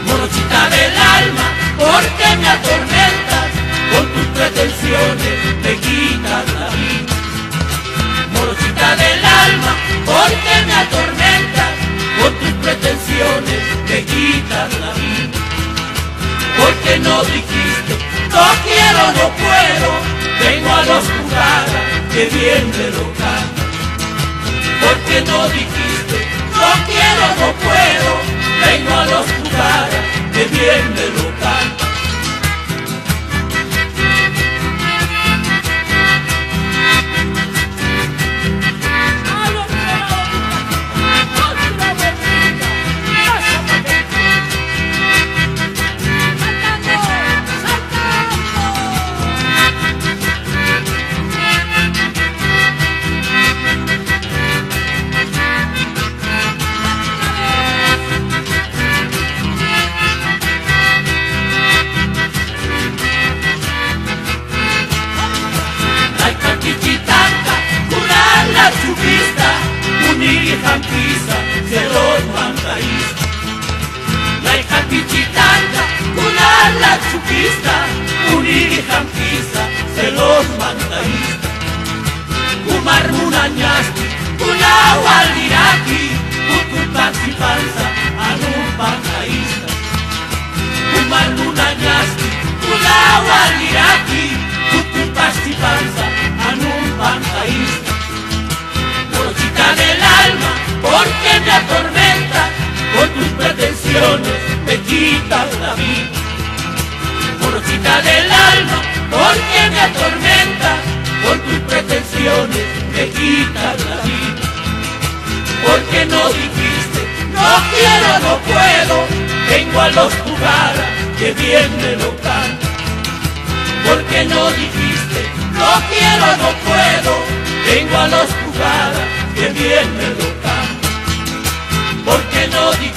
Morochita del alma, porque me atormentas con tus pretensiones, me quitas la vida. Morochita del alma, porque me atormentas con tus pretensiones, me quitas la vida. Porque no dijiste, no quiero, no puedo, vengo a los jugadas, que bien me lo canta. Porque no dijiste, no quiero, no puedo, vengo a los jugadas, que bien me lo canta. Pichitanta, se los mandaísta. La hija pichitanta, una la chupista, unirijan pisa, se los mandaísta. Umar munañasti, una waliraki, ucupati panza, anun pandaísta. Umar munañasti, una waliraki, ucupati panza, anun pandaísta. Morochita del alma, porque me atormentas con tus pretensiones, me quitas la vida. Morochita del alma, porque me atormentas con tus pretensiones, me quitas la vida. Porque no dijiste, no quiero, no puedo, vengo a los jugadas, que bien me lo canta. Porque no dijiste, no quiero, no puedo, vengo a los jugadas, que bien me lo canta. Porque no dijiste,